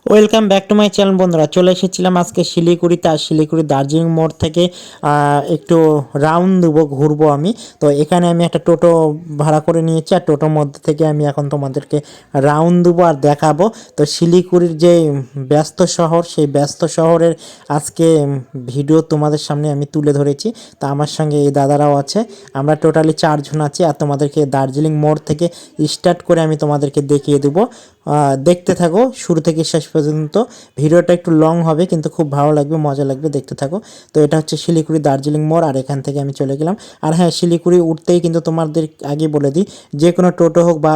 Welcome back to my channel বন্ধুরা। চলে এসেছিলাম আজকে শিলিগুড়িতে। আর শিলিগুড়ি দার্জিলিং মোড় থেকে একটু রাউন্ড দেবো, ঘুরবো আমি। তো এখানে আমি একটা টোটো ভাড়া করে নিয়েছি, আর টোটোর মধ্যে থেকে আমি এখন তোমাদেরকে রাউন্ড দেবো আর দেখাবো। তো শিলিগুড়ির যে ব্যস্ত শহর, সেই ব্যস্ত শহরের আজকে ভিডিও তোমাদের সামনে আমি তুলে ধরেছি। তো আমার সঙ্গে এই দাদারাও আছে, আমরা টোটালি 4 জন আছি। আর তোমাদেরকে দার্জিলিং মোড় থেকে স্টার্ট করে আমি তোমাদেরকে দেখিয়ে দেবো। দেখতে থাকো শুরু থেকে শেষ পর্যন্ত। ভিডিওটা একটু লং হবে কিন্তু খুব ভালো লাগবে, মজা লাগবে, দেখতে থাকো। তো এটা হচ্ছে শিলিগুড়ি দার্জিলিং মোড়, আর এখান থেকে আমি চলে গেলাম। আর হ্যাঁ, শিলিগুড়ি উঠতেই কিন্তু তোমাদের আগে বলে দিই, যে কোনো টোটো হোক বা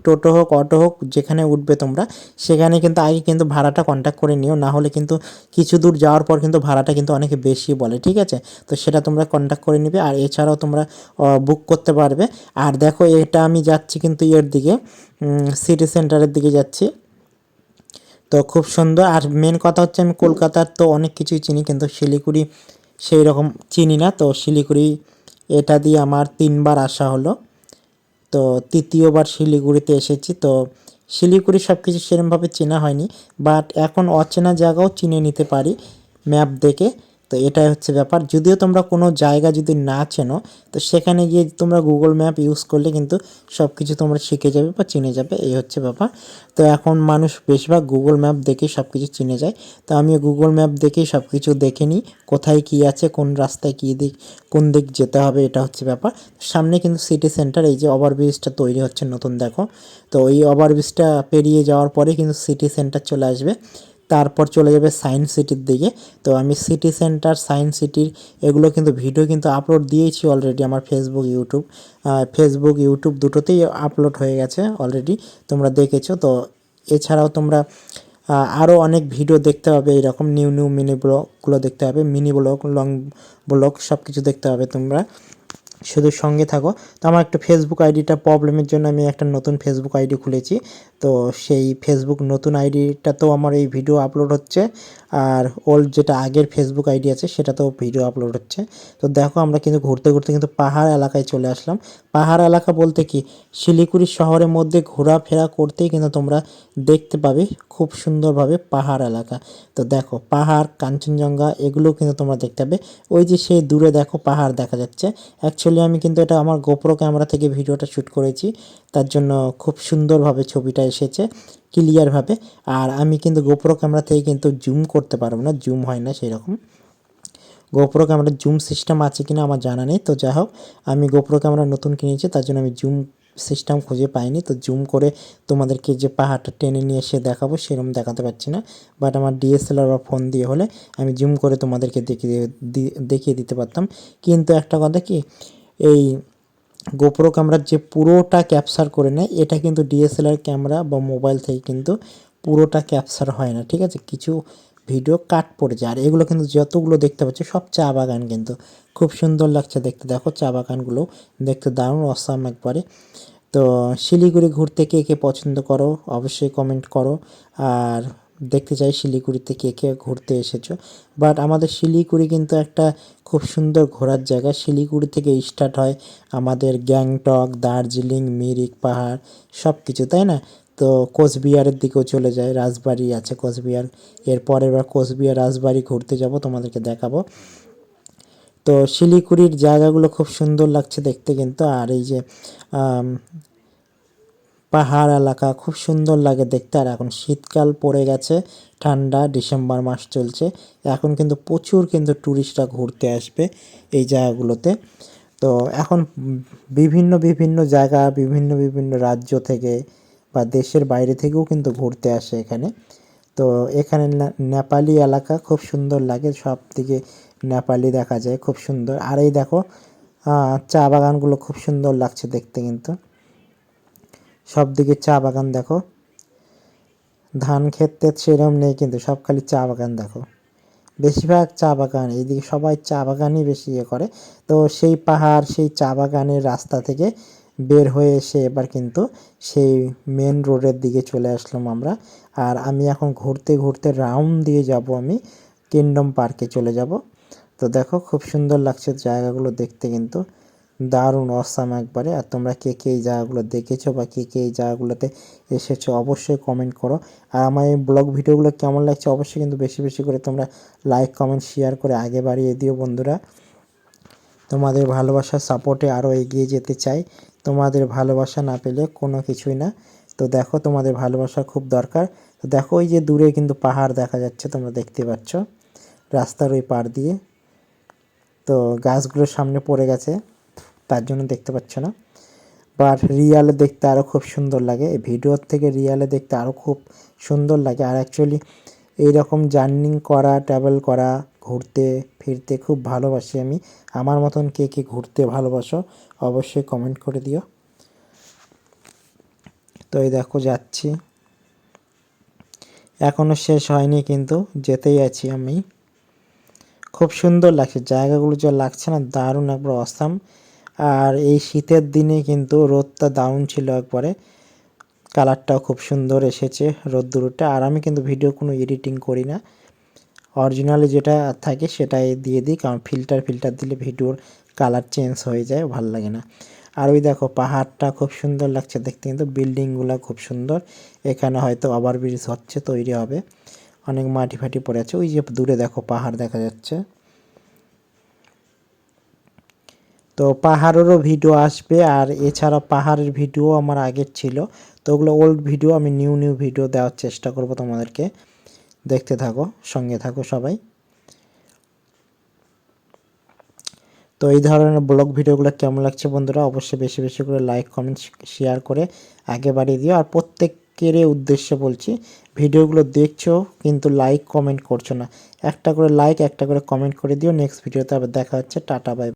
টোটো হোক, অটো হোক, যেখানে উঠবে তোমরা সেখানে কিন্তু আগে কিন্তু ভাড়াটা কন্ট্যাক্ট করে নিও, না হলে কিন্তু কিছু দূর যাওয়ার পর কিন্তু ভাড়াটা কিন্তু অনেকে বেশি বলে, ঠিক আছে? তো সেটা তোমরা কন্ট্যাক্ট করে নিবে। আর এছাড়াও তোমরা বুক করতে পারবে। আর দেখো, এটা আমি যাচ্ছি কিন্তু এর দিকে, সিটি সেন্টারের দিকে যাচ্ছি। তো খুব সুন্দর। আর মেন কথা হচ্ছে, আমি কলকাতার তো অনেক কিছুই চিনি, কিন্তু শিলিগুড়ি সেই রকম চিনি না। তো শিলিগুড়ি এটা দিয়ে আমার 3বার আসা হলো, তো তৃতীয়বার শিলিগুড়িতে এসেছি। তো শিলিগুড়ি সব কিছু সেরকমভাবে চেনা হয়নি, বাট এখন অচেনা জায়গাও চিনে নিতে পারি ম্যাপ দেখে। তো এটাই হচ্ছে ব্যাপার। যদিও তোমরা কোনো জায়গা যদি না চেনো, তো সেখানে গিয়ে তোমরা গুগল ম্যাপ ইউজ করলে কিন্তু সব কিছু তোমরা শিখে যাবে বা চিনে যাবে, এই হচ্ছে ব্যাপার। তো এখন মানুষ বেশিরভাগ গুগল ম্যাপ দেখেই সব কিছু চিনে যায়। তো আমি গুগল ম্যাপ দেখেই সব কিছু দেখে নিই, কোথায় কী আছে, কোন রাস্তায় কী দিক, কোন দিক যেতে হবে, এটা হচ্ছে ব্যাপার। সামনে কিন্তু সিটি সেন্টার, এই যে ওভারব্রিজটা তৈরি হচ্ছে নতুন, দেখো। তো এই ওভারব্রিজটা পেরিয়ে যাওয়ার পরে কিন্তু সিটি সেন্টার চলে আসবে, তারপর চলে যাবে সায়েন্স সিটির দিকে। তো আমি সিটি সেন্টার, সায়েন্স সিটির এগুলো কিন্তু ভিডিও কিন্তু আপলোড দিয়েছি অলরেডি আমার ফেসবুক ইউটিউব দুটোতেই আপলোড হয়ে গেছে অলরেডি, তোমরা দেখেছো। তো এছাড়াও তোমরা আরও অনেক ভিডিও দেখতে হবে, এইরকম নিউ নিউ মিনি ব্লগগুলো দেখতে হবে, মিনি ব্লগ, লং ব্লগ, সব কিছু দেখতে হবে তোমরা, শুধু সঙ্গে থাকো। তো আমার একটা ফেসবুক আইডিটা প্রবলেমের জন্য আমি একটা নতুন ফেসবুক আইডি খুলেছি। তো সেই ফেসবুক নতুন আইডিটা তো আমার এই ভিডিও আপলোড হচ্ছে, আর ওল্ড যেটা আগের ফেসবুক আইডি আছে সেটাতেও ভিডিও আপলোড হচ্ছে। তো দেখো, আমরা কিন্তু ঘুরতে ঘুরতে কিন্তু পাহাড় এলাকায় চলে আসলাম। পাহাড় এলাকা বলতে কি, শিলিগুড়ি শহরের মধ্যে ঘোরাফেরা করতেই কিন্তু তোমরা দেখতে পাবে খুব সুন্দরভাবে পাহাড় এলাকা। তো দেখো, পাহাড়, কাঞ্চনজঙ্ঘা, এগুলো কিন্তু তোমরা দেখতে পাবে। ওই যে সেই দূরে দেখো পাহাড় দেখা যাচ্ছে। অ্যাকচুয়ালি আমি কিন্তু এটা আমার গোপ্রো ক্যামেরা থেকে ভিডিওটা শ্যুট করেছি, তার জন্য খুব সুন্দরভাবে ছবিটা এসেছে, ক্লিয়ারভাবে। আর আমি কিন্তু গোপ্রো ক্যামেরা থেকে কিন্তু জুম করতে পারবো না, জুম হয় না সেই রকম। গোপ্রো ক্যামেরার জুম সিস্টেম আছে কিনা আমার জানা নেই। তো যাই হোক, আমি গোপ্রো ক্যামেরা নতুন কিনেছি, তার জন্য আমি জুম সিস্টেম খুঁজে পাইনি। তো জুম করে তোমাদেরকে যে পাহাড়টা টেনে নিয়ে এসে দেখাবো সেরকম দেখাতে পারছি না, বাট আমার ডিএসএলআর বা ফোন দিয়ে হলে আমি জুম করে তোমাদেরকে দেখিয়ে দিতে পারতাম। কিন্তু একটা কথা কি, এই গোপ্রো ক্যামেরার যে পুরোটা ক্যাপচার করে নেয়, এটা কিন্তু ডিএসএলআর ক্যামেরা বা মোবাইল থেকে কিন্তু পুরোটা ক্যাপচার হয় না, ঠিক আছে? কিছু ভিডিও কাট পড়ে যায়। আর এগুলো কিন্তু যতগুলো দেখতে পাচ্ছি সব চা বাগান, কিন্তু খুব সুন্দর লাগছে দেখতে। দেখো, চা বাগানগুলো দেখতে দারুণ অসাম একবারে। তো শিলিগুড়ি ঘুরতে কে কে পছন্দ করো অবশ্যই কমেন্ট করো। আর দেখতে চাই শিলিগুড়িতে কে কে ঘুরতে এসেছো। বাট আমাদের শিলিগুড়ি কিন্তু একটা খুব সুন্দর ঘোরার জায়গা। শিলিগুড়ি থেকে স্টার্ট হয় আমাদের গ্যাংটক, দার্জিলিং, মিরিক পাহাড়, সব কিছু, তাই না? তো কোচবিহারের দিকেও চলে যায়, রাজবাড়ি আছে কোচবিহার। এরপর এবার কোচবিহার রাজবাড়ি ঘুরতে যাব, তোমাদেরকে দেখাবো। তো শিলিগুড়ির জায়গাগুলো খুব সুন্দর লাগছে দেখতে কিন্তু। আর এই যে পাহাড় এলাকা খুব সুন্দর লাগে দেখতে। আর এখন শীতকাল পড়ে গেছে, ঠান্ডা, ডিসেম্বর মাস চলছে, এখন কিন্তু প্রচুর কিন্তু ট্যুরিস্টরা ঘুরতে আসবে এই জায়গাগুলোতে। তো এখন বিভিন্ন বিভিন্ন জায়গা, বিভিন্ন বিভিন্ন রাজ্য থেকে বা দেশের বাইরে থেকেও কিন্তু ঘুরতে আসে এখানে। তো এখানে নেপালি এলাকা খুব সুন্দর লাগে, সব দিকে নেপালি দেখা যায়, খুব সুন্দর। আর এই দেখো, চা বাগানগুলো খুব সুন্দর লাগছে দেখতে কিন্তু, সব দিকে চা বাগান দেখো। ধান ক্ষেত সেরম নেই কিন্তু, সব খালি চা বাগান দেখো, বেশিরভাগ চা বাগান। এইদিকে সবাই চা বাগানই বেশি ইয়ে করে। তো সেই পাহাড়, সেই চা বাগানের রাস্তা থেকে বের হয়ে এসে এবার কিন্তু সেই মেন রোডের দিকে চলে আসলাম আমরা। আর আমি এখন ঘুরতে ঘুরতে রাউন্ড দিয়ে যাব, আমি কিংডম পার্কে চলে যাব। তো দেখো, খুব সুন্দর লাগছে জায়গাগুলো দেখতে কিন্তু, দারুণ অসাম একবারে। আর তোমরা কে কে এই জায়গাগুলো দেখেছো বা কে কে এই জায়গাগুলোতে এসেছো অবশ্যই কমেন্ট করো। আর আমার এই ব্লগ ভিডিওগুলো কেমন লাগছে অবশ্যই কিন্তু বেশি বেশি করে তোমরা লাইক কমেন্ট শেয়ার করে আগে বাড়িয়ে দিও বন্ধুরা। তোমাদের ভালোবাসার সাপোর্টে আরও এগিয়ে যেতে চাই। তোমাদের ভালোবাসা না পেলে কোনো কিছুই না। তো দেখো তোমাদের ভালোবাসা খুব দরকার। তো দেখো ওই যে দূরে কিন্তু পাহাড় দেখা যাচ্ছে, তোমরা দেখতে পাচ্ছ রাস্তার ওই পাড় দিয়ে। তো গাছগুলোর সামনে পড়ে গেছে তার জন্য দেখতে পাচ্ছ না, বাট রিয়ালে দেখতে আরও খুব সুন্দর লাগে। এই ভিডিওর থেকে রিয়ালে দেখতে আরও খুব সুন্দর লাগে। আর অ্যাকচুয়ালি এইরকম জার্নি করা, ট্রাভেল করা, ঘুরতে ফিরতে খুব ভালোবাসি আমি। আমার মতন কে কে ঘুরতে ভালোবাসো অবশ্যই কমেন্ট করে দিও। তো এই দেখো যাচ্ছি, এখনও শেষ হয়নি কিন্তু যেতেই আছি আমি। খুব সুন্দর লাগছে জায়গাগুলো, যা লাগছে না দারুণ একবার অসাম। আর এই শীতের দিনে কিন্তু রোদটা দারুণ ছিল একবারে, কালারটাও খুব সুন্দর এসেছে রোদ্দুরটা। আর আমি কিন্তু ভিডিও কোনো এডিটিং করি না, অরিজিনালি যেটা থাকে সেটাই দিয়ে দিই, কারণ ফিল্টার দিলে ভিডিওর কালার চেঞ্জ হয়ে যায়, ভালো লাগে না। আর ওই দেখো পাহাড়টা খুব সুন্দর লাগছে দেখতে, কিন্তু বিল্ডিংগুলো খুব সুন্দর। এখানে হয়তো ওভারব্রিজ হচ্ছে, তৈরি হবে, অনেক মাটি ফাটি পড়ে আছে। ওই যে দূরে দেখো পাহাড় দেখা যাচ্ছে। তো পাহাড়েরও ভিডিও আসবে, আর এছাড়া পাহাড়ের ভিডিও আমার আগের ছিল, তো ওগুলো ওল্ড ভিডিও, আমি নিউ ভিডিও দেওয়ার চেষ্টা করব তোমাদেরকে। দেখতে থাকো, সঙ্গে থাকো সবাই। তো এই ধরনের ব্লগ ভিডিওগুলো কেমন লাগছে বন্ধুরা অবশ্যই বেশি বেশি করে লাইক কমেন্ট শেয়ার করে আগে বাড়িয়ে দিও। আর প্রত্যেকের উদ্দেশ্যে বলছি, ভিডিওগুলো দেখছো কিন্তু লাইক কমেন্ট করছো না, একটা করে লাইক একটা করে কমেন্ট করে দিও। নেক্সট ভিডিওতে আবার দেখা হচ্ছে, টাটা বাই।